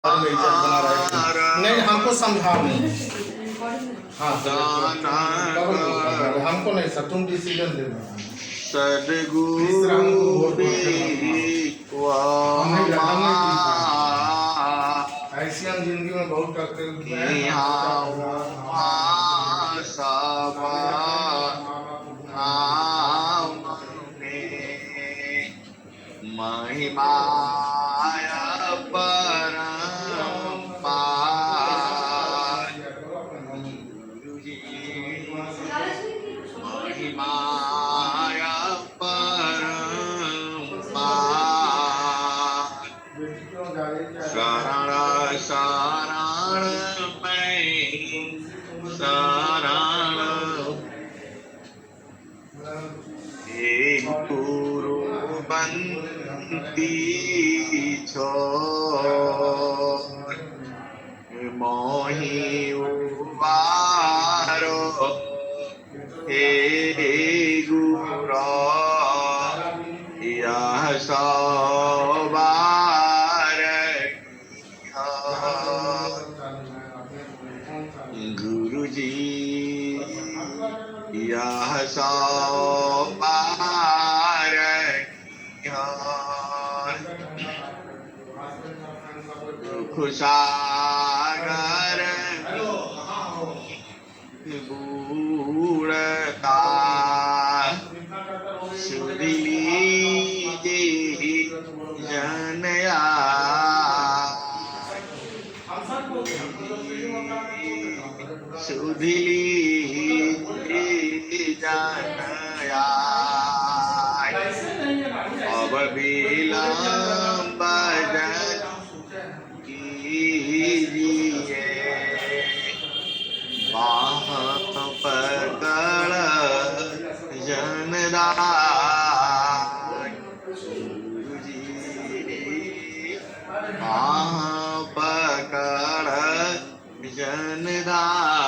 में इज्जत बना रहे। नहीं हमको समझाओ नहीं। हाँ हमको नहीं सर, तुम डिसीजन दे दो। सदगुरु ऐसी हम जिंदगी में बहुत करते महिमाया परम्पार गुरुजी महिमाया परम्पार शरण शरण मैं शरण हे गुरु बंदी छोड़ मोहि उबारो हे गुरु यह सवार गुरुजी यह सवार दुख सागर बूढ़ता सुध लीजिए जनया सुध लीजिए जनया अब विलंब कीजिए बाह पकड़ जनदान गुरुजी बाह पकड़ जनदान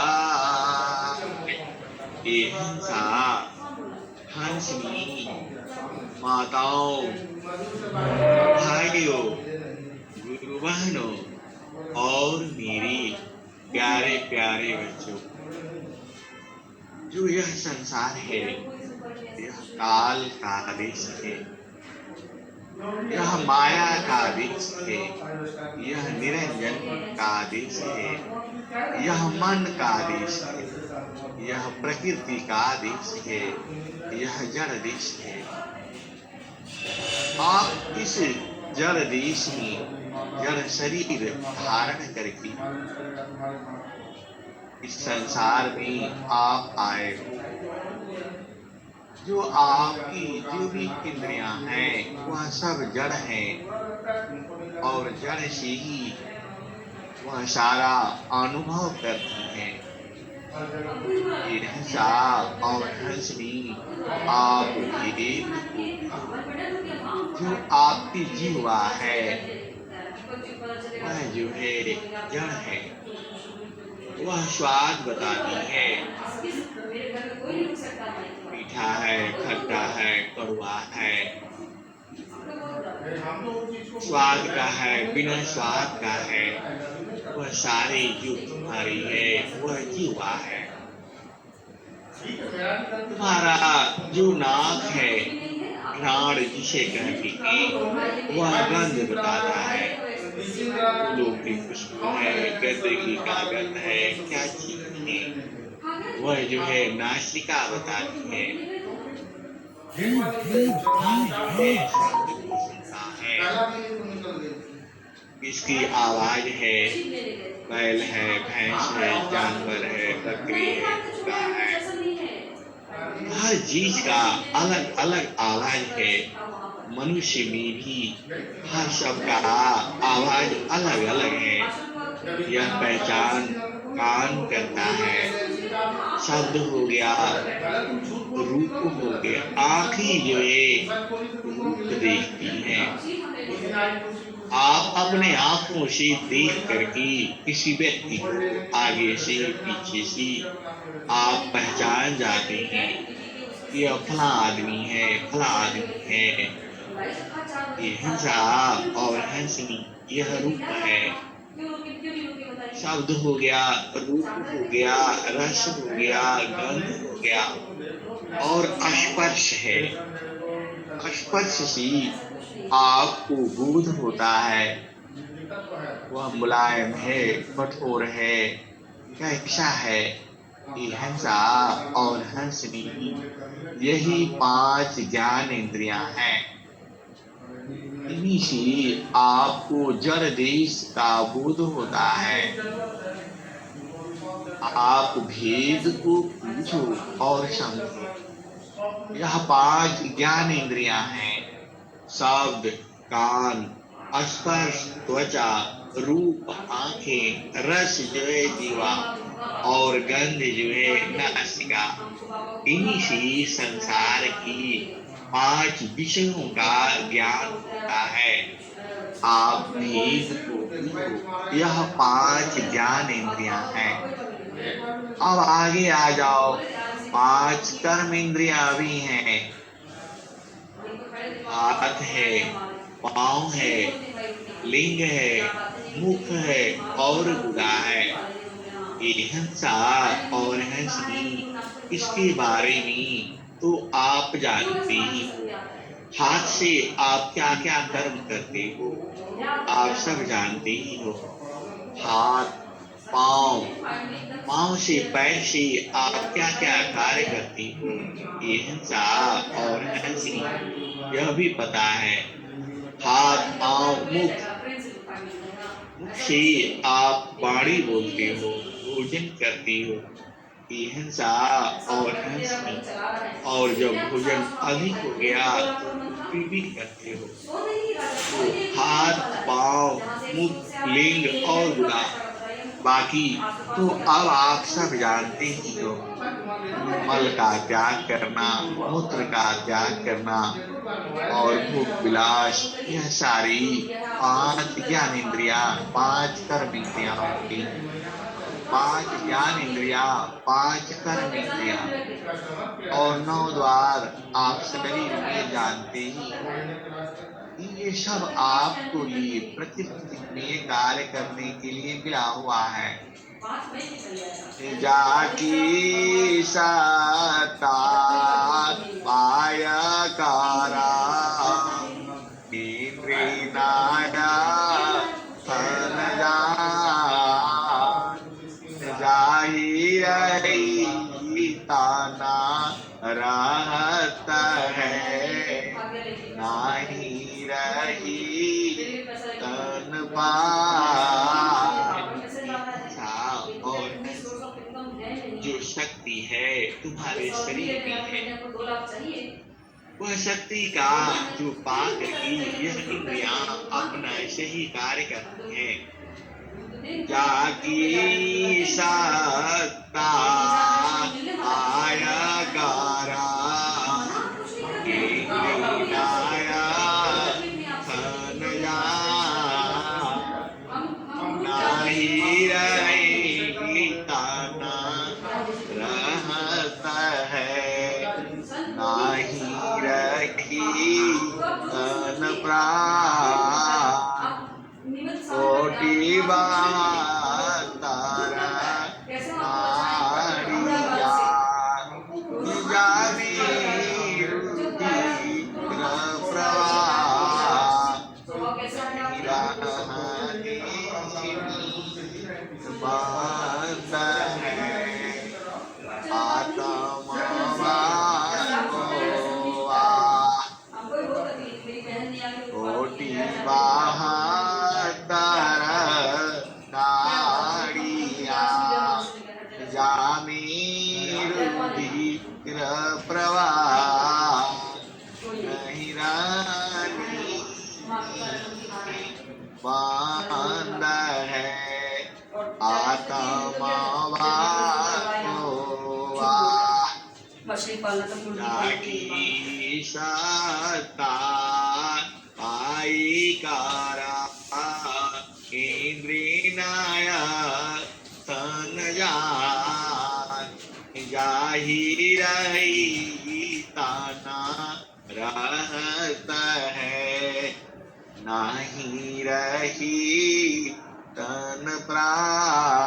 हिंसा हंसनी माताओं भाइयों गुरु बहनों और मेरी प्यारे प्यारे बच्चों, जो यह संसार है यह काल का देश है, यह माया का देश है, यह निरंजन का देश है, यह मन का देश है, यह प्रकृति का देश है, यह जड़ देश है। आप इस जड़ देश में जड़ शरीर धारण करके इस संसार में आप आए हो। जो आपकी जो भी इंद्रियां हैं वह सब जड़ हैं और जड़ से ही वह सारा अनुभव करती हैं। हिंसा और हंसनी आप जो आपकी जीवा है वह जो है जड़ है, वह स्वाद बताती है, मीठा है, खट्टा है, कड़वा है, स्वाद का है, बिना स्वाद का है, वह सारी जो तुम्हारी है वह जीवा है। तुम्हारा जो नाक है, घ्राण जिसे कहते हैं, वह गंध बताता है। फूलों की खुशबू है, गंदे की कागज है, क्या चीज है, वह जो है नासिका बताती है। इसकी आवाज है, बैल है, भैंस है, जानवर है, बकरी है, कुत्ता है, हर चीज का अलग अलग आवाज है। मनुष्य में भी हर सबका आवाज अलग अलग है। यह पहचान कान करता है, शब्द हो गया, रूप हो गया, आँखें जो है रूप देखती हैं। आप अपने आंखों से देख करके किसी व्यक्ति को आगे से पीछे से आप पहचान जाते हैं, यह फला आदमी है, फला आदमी है। ये हिंसा और हंसनी यह रूप है। शब्द हो गया, रूप हो गया, रस हो गया, गंध हो गया और स्पर्श है। स्पर्श से आपको बोध होता है वह मुलायम है, कठोर है, कैसा है। ये हंसा और हंसनी, यही 5 ज्ञान इंद्रियां हैं। इन्हीं से आपको जड़ देश का बोध होता है। आप भेद को पूछो और समझो। यह 5 ज्ञान इंद्रियां हैं। शब्द, कान, स्पर्श, त्वचा, रूप, आंखें, रस जो है जीवा और गंध जो है नासिका। इन्हीं से संसार की 5 विषयों का ज्ञान होता है। आप भेद को पूछो। यह 5 ज्ञान इंद्रियां हैं। अब आगे आ जाओ। 5 कर्म इंद्रियां भी हैं। हाथ है, पाँव है, लिंग है, मुख है और गुदा है। ये हंसा और हंसनी, इसके बारे में तो आप जानते ही हो। हाथ से आप क्या क्या कर्म करते हो आप सब जानते ही हो। हाथ, पाँव, पाँव से पैर से आप क्या क्या कार्य करते हो ये हंसा और हंसनी यह भी पता है। हाथ, पाँव, मुख से आप वाणी बोलते हो, भोजन करते हो। ये हंसा और हंसनी। और जब भोजन अधिक हो गया तो भी करते हो। तो हाथ, पाँव, मुख, लिंग और गुदा। बाकी तो अब आप सब जानते ही हो। मल का त्याग करना, मूत्र का त्याग करना और भूख विलास, यह सारी 5 ज्ञान इंद्रियां, 5 कर्म इंद्रियां होती। 5 ज्ञान इंद्रियां, 5 कर्म इंद्रियां और 9 द्वार आप शरीर में जानते ही हो। ये सब आपको लिए प्रकृति में कार्य करने के लिए मिला हुआ है। जाकी सत्ता पायकारा इंद्रिनाया तनजा जाही ताना रहत है नाही रही तन और जो शक्ति है तुम्हारे शरीर में है वह शक्ति का जो पाकर की यह इंद्रियां अपना सही कार्य करती है। जाकी सत्ता आयकारा इंद्रियाया तनया नाही रही ताना रहता है नाही रही तन प्राण कोटि तारा नारिया जावी बांध है जाकी सत्ता आयकारा इंद्रियाया तनया जाही रही ताना रहत है नाही रही तन प्राण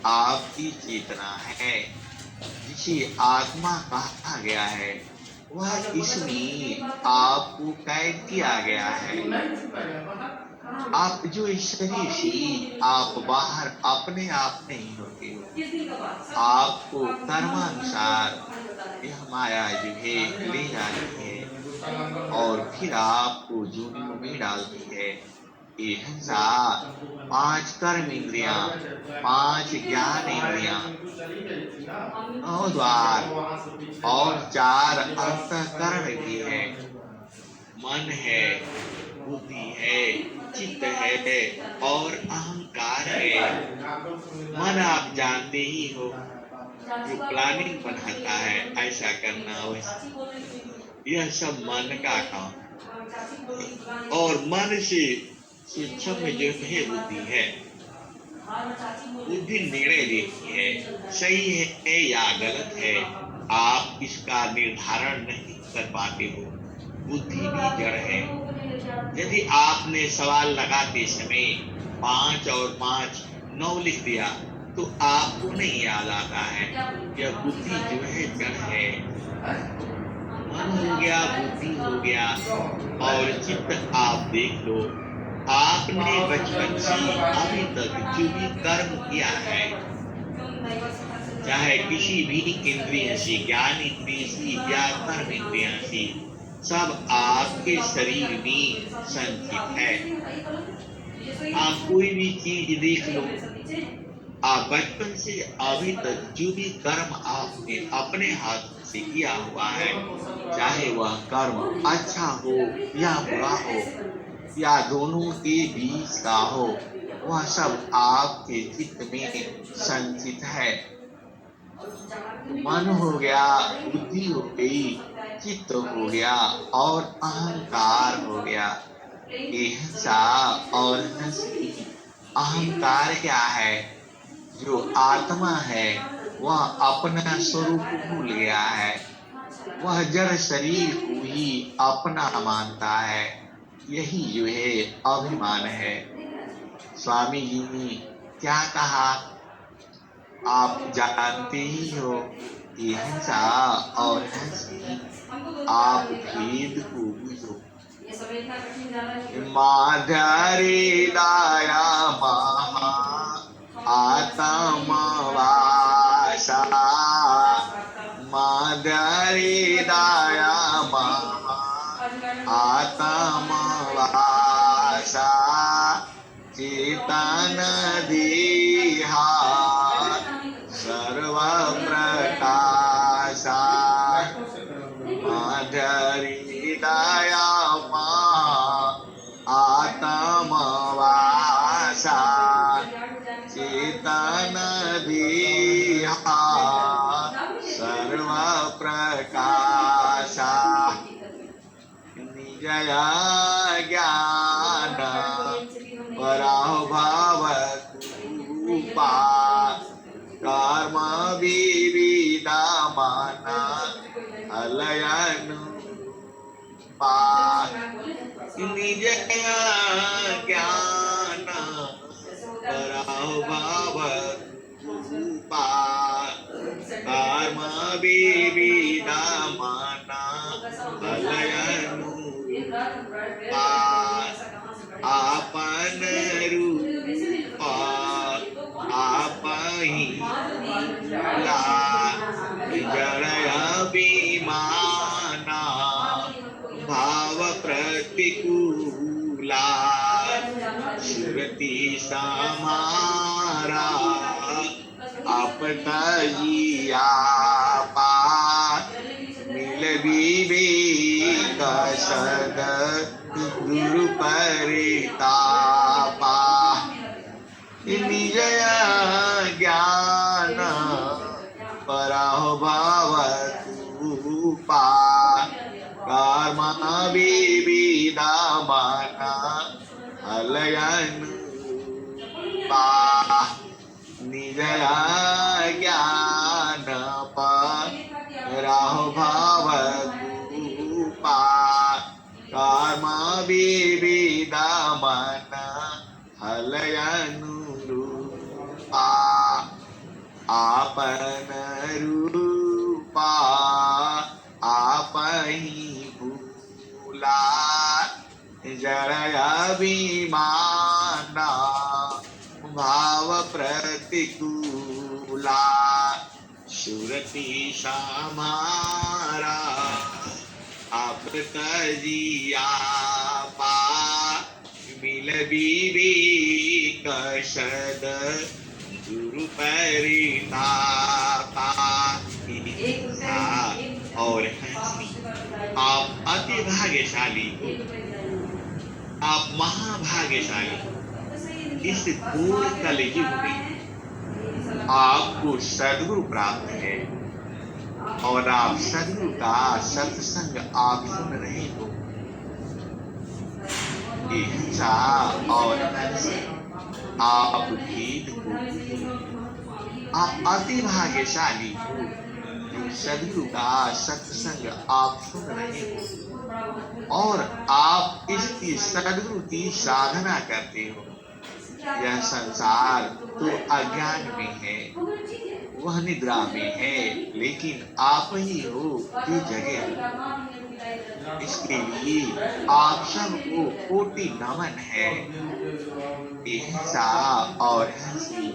आपकी चेतना है, जिसे आत्मा कहा गया है, वह इसमें आपको कैद किया गया है। आप जो इस शरीर से आप बाहर अपने आप नहीं होते हो। आपको कर्मानुसार यह माया जो है ले जाती है और फिर आपको जूनियों में डालती है। ये हिंसा 5 कर्म इंद्रियां, 5 ज्ञान इंद्रियां, 9 द्वार और 4 अंतःकरण भी है। मन है, बुद्धि है, चित्त है और अहंकार है। मन आप जानते ही हो, जो प्लानिंग बनाता है ऐसा करना वैसा, यह सब मन का काम। और मन से सूक्ष्म जो है बुद्धि है। बुद्धि निर्णय देती है, सही है या गलत है, आप इसका निर्धारण नहीं कर पाते हो। बुद्धि भी जड़ है। यदि आपने सवाल लगाते समय 5 और 5 9 लिख दिया तो आपको नहीं याद आता है। यह बुद्धि जो है जड़ है। मन हो गया, बुद्धि हो गया और चित्त आप देख लो। आपने बचपन से अभी तक जो भी कर्म किया है, चाहे किसी भी इंद्रिय से, ज्ञान इंद्रिय से या कर्म इंद्रिय से, सब आपके शरीर में संचित है। आप कोई भी चीज देख लो, आप बचपन से अभी तक जो भी कर्म आपने अपने हाथ से किया हुआ है, चाहे वह कर्म अच्छा हो या बुरा हो या दोनों के बीच का हो, वह सब आपके चित्त में संचित है। मन हो गया, बुद्धि हो गई, चित्त हो गया और अहंकार हो गया। हिंसा और हंसी। अहंकार क्या है? जो आत्मा है वह अपना स्वरूप भूल गया है। वह जड़ शरीर को ही अपना मानता है। यही जो है अभिमान है। स्वामी जी ने क्या कहा आप जानते ही हो। ये हिंसा और हंसी, आप भेद को बुझो। माधरी दाया महा आत्मा वासा, माधरी दाया महा आत्मा वासा, चेतन देहा सर्व प्रकाशा, माधरी दया आत्मा वासा, चेतन देहा सर्व प्रकाशा, निजया ज्ञान पराभाव रूपा, कर्म विविधा माना अलयनु पा, निज ज्ञान पराभाव रूपा, कर्म विविधा माना अलयनु पा, आपन रूपा आपहि ला, जड़ अभिमाना भाव प्रतिकूला, श्रुति समारा आपतजिया पा, मिल विवेक सद गुरु परितापा, निजय ज्ञान पराभाव रूपा, कर्म विविधा माना अलयनु पा, निजय ज्ञान पराभाव रूपा, कर्म विविधा माना अलयनु पा, आपन रूपा आपहि भूला, जड़ अभिमाना भाव प्रतिकूला। सुरति समारा आप तजिया पा, मिल विवेक सद गुरु परितापा। और हंसी, आप अति भाग्यशाली हो, आप महाभाग्यशाली। इस घोर कलयुग में आपको सद्गुरु प्राप्त है और आप सद्गुरु का सत्संग आप सुन रहे हो। हिंसा और आप भेद हो, आप अति भाग्यशाली हो जो सद्गुरु का सत्संग आप सुन रहे हो और आप इसकी सद्गुरु की साधना करते हो। यह संसार तो अज्ञान में है, वह निद्रा में है, लेकिन आप ही हो जो जगे हो। इसके लिए आप सबको कोटि नमन है। हिंसा और हंसी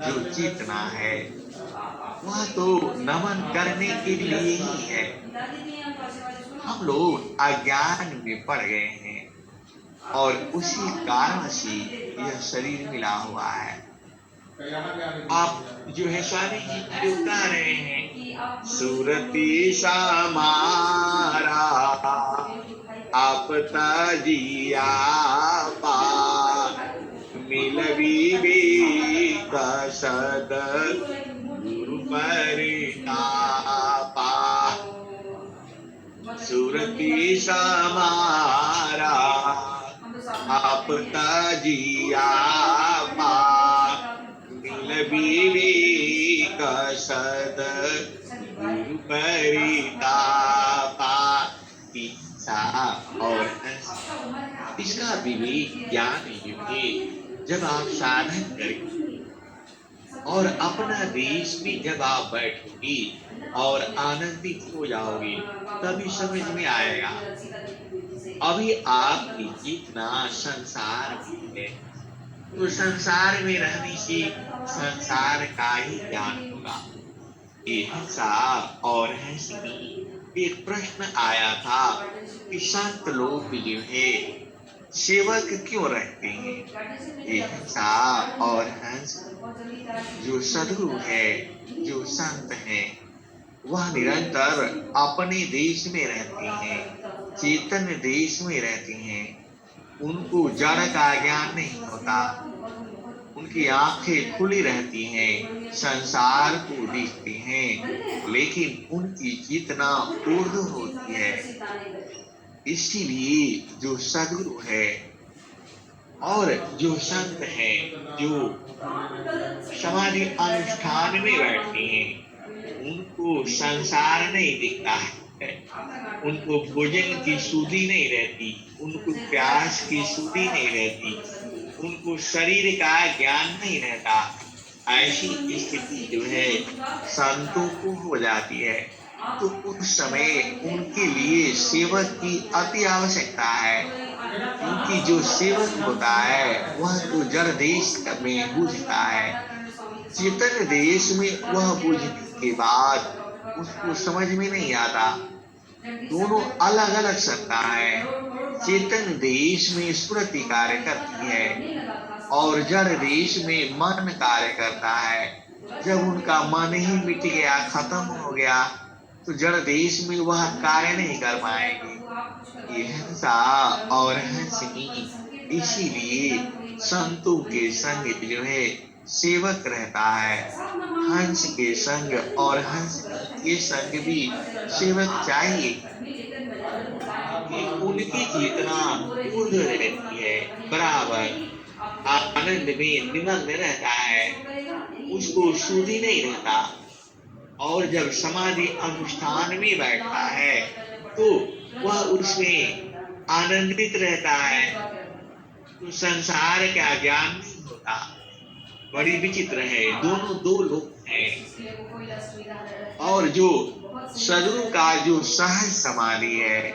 जो चेतना है वह तो नमन करने के लिए ही है। हम लोग अज्ञान में पड़ गए हैं और उसी कारण से यह शरीर मिला हुआ है। आप जो है स्वामी जी बता रहे हैं, सुरति समारा आप तजिया पा, मिल विवेक सद गुरु परितापा। सुरति समारा आप तजिया पा, मिल विवेक सद गुरु परितापा। हिंसा और इसका विवेक ज्ञान युगे जब आप साधन करेंगे और अपना देश में जब आप बैठोगी और आनंदित हो जाओगे तभी समझ में आएगा। अभी आपकी जितना संसार में है तो संसार में रहने से संसार का ही ज्ञान होगा। हिंसा और हंसी, एक प्रश्न आया था कि संत लोग जो है सेवक क्यों रहते हैं। हिंसा और हंस जो सद्गुरु है, जो संत है, वह निरंतर अपने देश में रहते हैं, चेतन देश में रहते हैं। उनको जड़ का ज्ञान नहीं होता, उनकी आंखें खुली रहती हैं, संसार को देखते हैं, लेकिन उनकी चेतना ऊर्ध्व होती है। इसीलिए जो सद्गुरु है और जो संत है, जो समाधि अनुष्ठान में बैठते हैं, उनको संसार नहीं दिखता है, उनको भोजन की सुधि नहीं रहती, उनको प्यास की सुधि नहीं रहती, उनको शरीर का ज्ञान नहीं रहता। ऐसी स्थिति जो है संतों को हो जाती है, तो उस समय उनके लिए सेवक की अति आवश्यकता है। क्योंकि जो सेवक होता है वह तो जड़ देश में बूझता है, चेतन देश में वह बूझने के बाद उसको समझ में नहीं आता। दोनों अलग अलग सत्ता है। चेतन देश में स्मृति कार्य करती है और जड़ देश में मन कार्य करता है। जब उनका मन ही मिट गया, खत्म हो गया, तो जड़ देश में वह कार्य नहीं कर पाएंगे। ये हिंसा और हंसी, इसीलिए संतों के संग जो है सेवक रहता है। हंस के संग और हंस के संग भी सेवक चाहिए। उनकी चेतना ऊर्ध्व रहती है, बराबर आनंद में निमग्न रहता है, उसको सुधि नहीं रहता। और जब समाधि अनुष्ठान में बैठता है तो वह उसमें आनंदित रहता है, तो संसार का ज्ञान नहीं होता। बड़ी विचित्र है, दोनों दो लोग है। और जो सदगुरु का जो सहज समाधि है,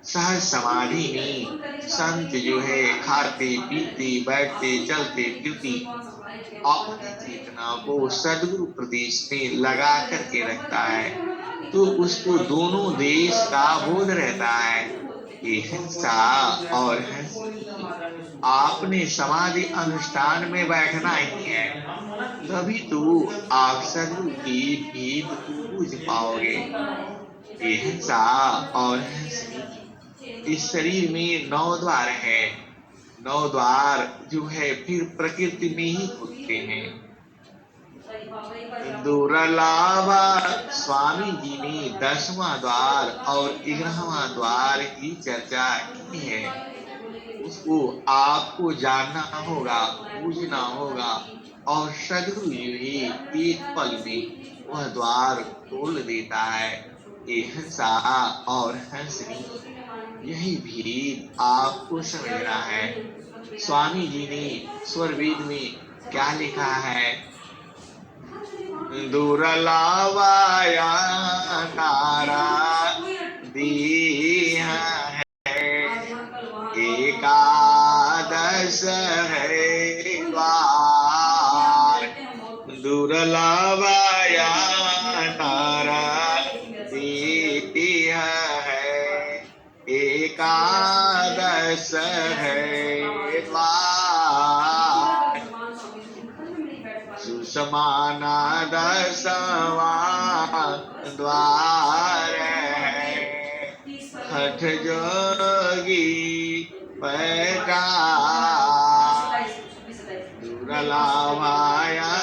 सहज समाधि में संत जो है खाते पीते बैठते चलते फिरते अपनी चेतना को सदगुरु प्रदेश में लगा करके रखता है, तो उसको दोनों देश का बोध रहता है। ये हिंसा और आपने समाधि अनुष्ठान में बैठना ही है, तभी तो आप सदगुरु की भेद को बुझ पाओगे। ये हिंसा और इस शरीर में 9 द्वार है, 9 द्वार जो है फिर प्रकृति में ही खुलते हैं। दुर्लभा स्वामी जी ने 10वां द्वार और 11वां द्वार की चर्चा की है। उसको आपको जानना होगा, पूजना होगा, और सदगुरु ही एक पल में वह द्वार खोल देता है। ये हंसा और हंसनी, यही भी आपको समझना है। स्वामी जी ने स्वरवेद में क्या लिखा है? दुर्लभाया नारा दी है, एकादश है द्वार। दुर्लभाया नारा दी है, एकादश है द्वार। सुषमाना 10वां द्वार है, हठ जोगी पैठा। दुर्लभाया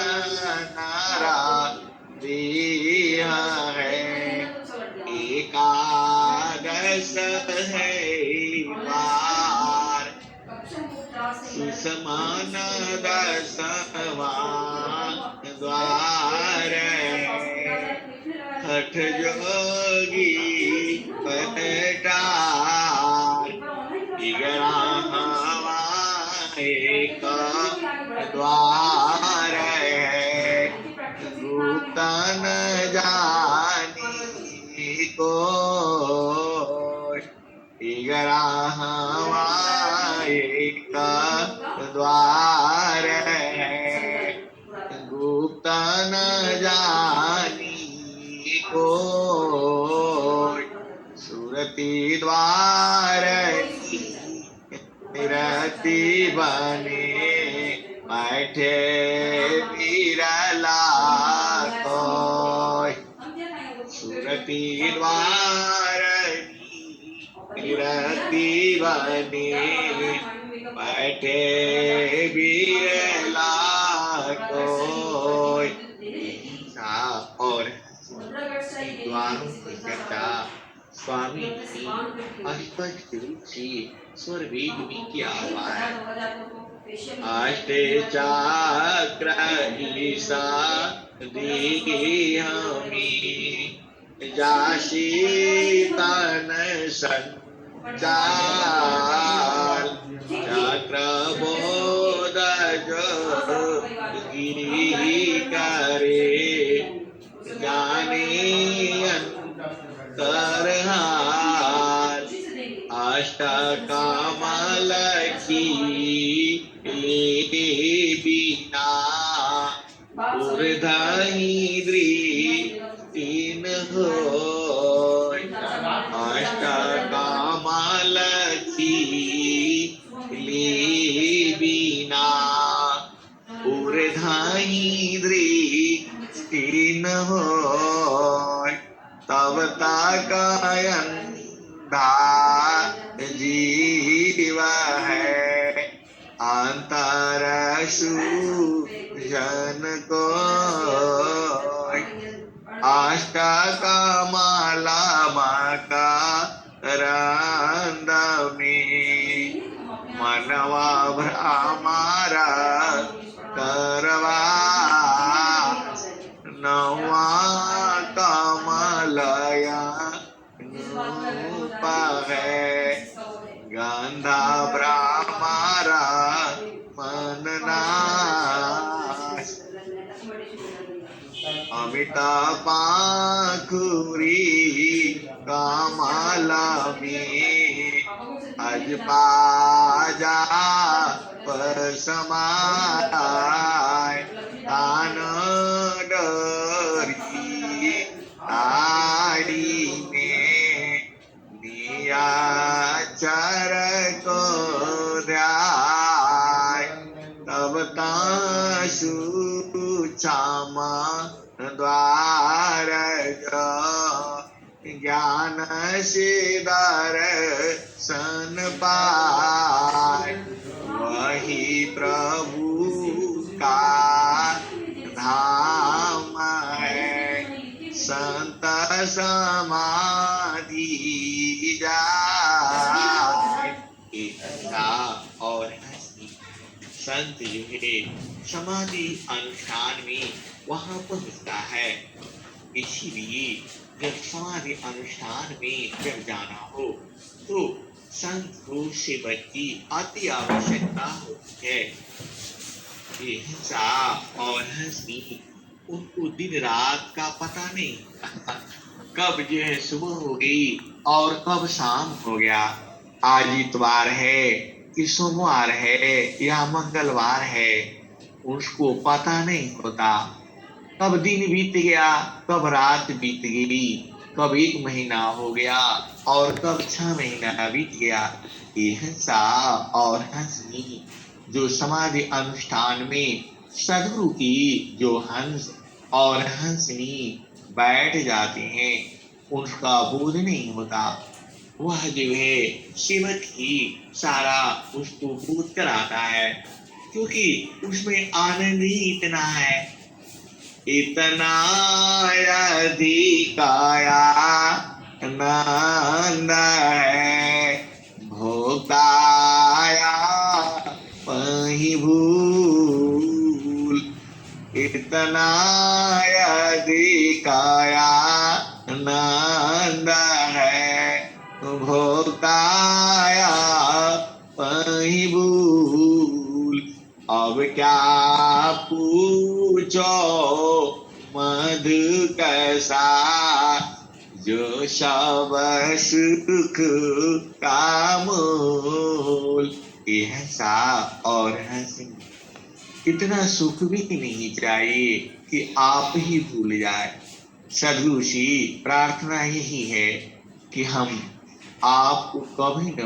नारा दिया है, एकादश है द्वार। सुषमान 10वां द्वार है, हठ जोगी पैठा। 11वां एक द्वार है, गुप्त न जानी को। 11वां एक द्वार है, गुप्त न जानी को। सुरती द्वार रति बने बैठे बिरला कोई। सुरती द्वार रति बने बैठे बिरला कोई। और द्वारों की चर्चा स्वामी ने स्पष्ट रूप से स्वरवेद में किया हुआ है। अष्टे चक्र ईसा देहमी, जासी तन संचार। चक्र बोध जो गिरी करे, जाने तरहार। अष्टकमल की बीना, ऊर्ध्वनि दृष्टिन होय। अष्टकमल की बीना, ऊर्ध्वनि दृष्टिन होय। तब तक अंधा जीव है, अंतर सूजन को। अष्टकमल मकरंद में, मनवा भ्रमर करवा। 9वां कमलया है, गंधा भ्रमर मननाश। मिटा पाखुरी कमला में अज पाजा पसमाय तान डरी ताड़ी में दिया चर को ध्याय तब तासु क्षमा द्वार ज्ञान सिदार सन पाय वही प्रभु का धाम है संत समाधि जाय। और संत जो है समाधि अनुष्ठान में वहां पहुंचता है। इसीलिए जब समाधि अनुष्ठान में जब जाना हो तो संत को सेवक की अति आवश्यकता होती है। ये हिंसा और हंसनी उनको दिन रात का पता नहीं कब जो है सुबह हो गई और कब शाम हो गया, आज इतवार है कि सोमवार है या मंगलवार है, उसको पता नहीं होता। कब दिन बीत गया, कब रात बीत गई, कब 1 महीना हो गया और कब 6 महीना बीत गया। ये हिंसा और हंसनी जो समाधि अनुष्ठान में सदगुरु की जो हंस और हंसनी बैठ जाते हैं उसका बोध नहीं होता। वह जो है सेवक ही सारा उसको बोध कराता है, क्योंकि उसमें आनंद ही इतना है, इतना अधिकाया आनंद है भोगाया वही भूल, इतना अधिकाया आनंद है भोगाया वही भूल। अब क्या पूछो मधु कैसा जो सब सुख का मूल। ऐसा और हंसी इतना सुख भी नहीं चाहिए कि आप ही भूल जाए। सदगुरु से प्रार्थना यही है कि हम आपको कभी न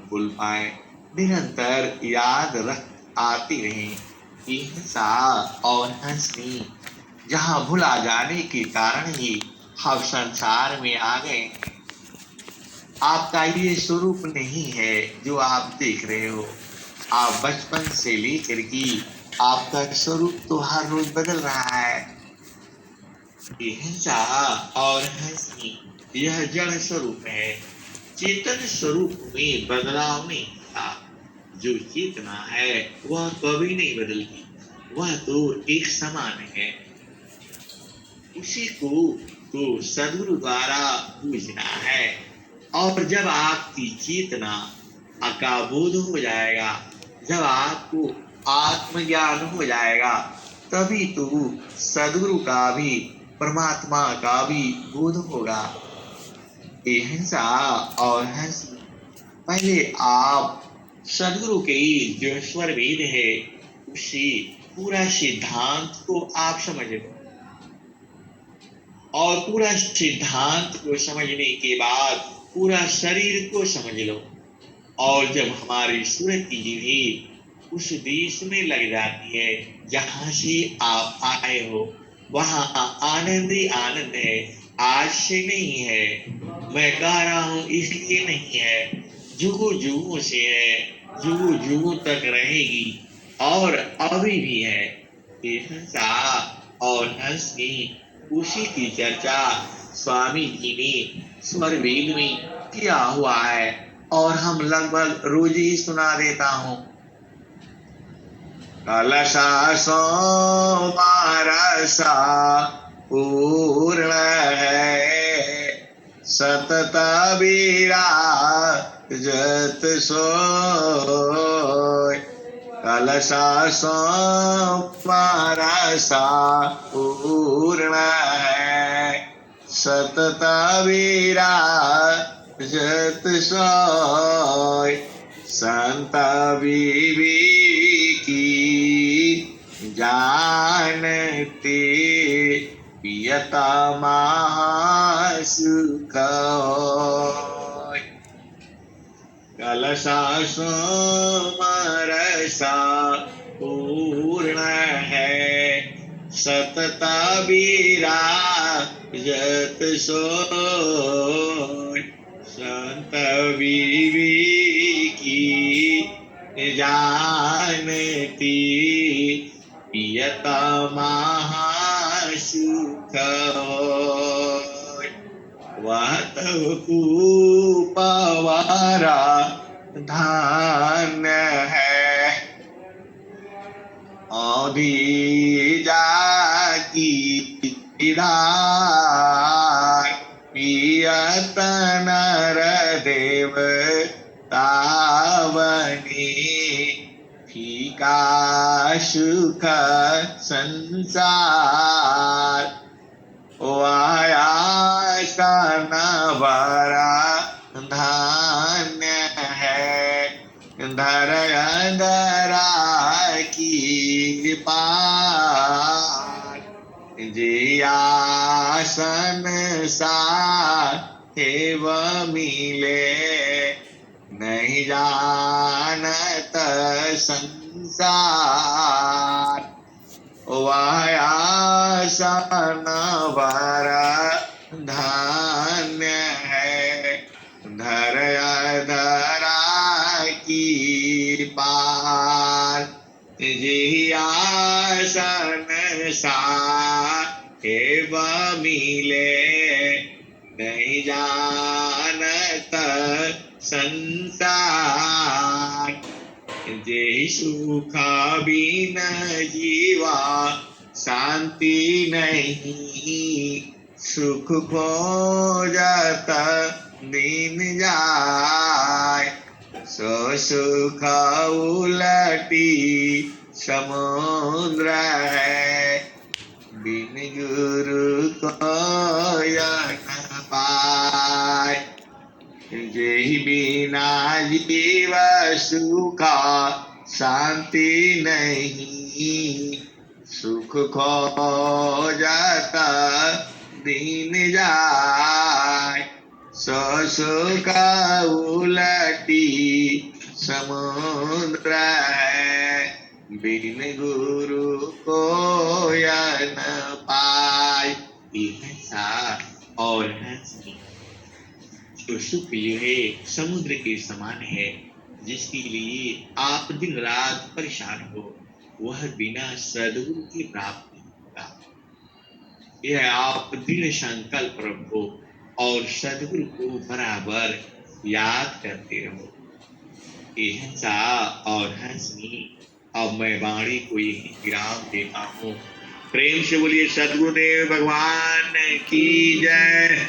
भूल पाए, निरंतर याद रख आती रहें। हिंसा और हंसनी जहाँ भुला जाने के कारण ही हम संसार में आ गए। आपका ये स्वरूप नहीं है जो आप देख रहे हो। आप बचपन से लेकर के आपका स्वरूप तो हर रोज बदल रहा है। हिंसा और हंसनी यह जड़ स्वरूप है, चेतन स्वरूप में बदलाव नहीं होता। जो चेतना है वह कभी नहीं बदलती, वह तो एक समान है। उसी को तो सदगुरु द्वारा पूजना है। और जब आपकी चेतना का बोध हो जाएगा, जब आपको आत्मज्ञान हो जाएगा, तभी तो सदगुरु का भी परमात्मा का भी बोध होगा। हिंसा और हंसी पहले आप सदगुरु के जो स्वर वेद है उसी पूरा सिद्धांत को आप समझ लो, और पूरा सिद्धांत को समझने के बाद पूरा शरीर को समझ लो। और जब हमारी सूरती भी उस देश में लग जाती है जहां से आप आए हो, वहां आनंद ही आनंद है। आज से नहीं है, मैं कह रहा हूं इसलिए नहीं है, जुगों जुगों से है, जुगों जुगों तक रहेगी और अभी भी है। हिंसा और हंसनी उसी की चर्चा स्वामी जी ने स्वर वेद में किया हुआ है और हम लगभग रोज ही सुना देता हूं। कलशा सोमारसा पूर्ण है, सतत विराजत सोय। कलशा सोमरसा पूर्ण है सतत विराजत सोय संत विवेकी जानते पियता महासुख होय। कलशा सोमरसा पूर्ण है सतत विराजत सोय संत विवेकी जानती पियता महासुख होय। वह तव कुपवारा धान्य है औधी जाकी दाय पियत नर देव तावनी फीका सुख संसार वाया नवरा धान्य है धर धरा की पार जियासन साहेब मिले नहीं जानत संसार वायासन भरा धान्य है धरया धरा की पार जियासन साहेब मिले नहीं जानत संसार जे सुख बिन जीवा शांति नहीं सुख खोजत दिन जाय सो सुख उलटी समुद्र है बिन गुरु को न पाय जेहि बिना जीव सुखा शांति नहीं सुख खोजत दिन जाय सो सुख उलटी समुद्र है बिन गुरु को न पाय। ऐसा और तो सुख यह समुद्र के समान है जिसके लिए आप दिन रात परेशान हो वह बिना सद्गुरु की प्राप्त नहीं होगा। यह आप दृढ़ संकल्प रखो और सद्गुरु को बराबर याद करते रहो। ऐसा और हंसनी अब मैं वाणी को यही विराम देता हूँ। प्रेम से बोलिए सद्गुरुदेव भगवान की जय।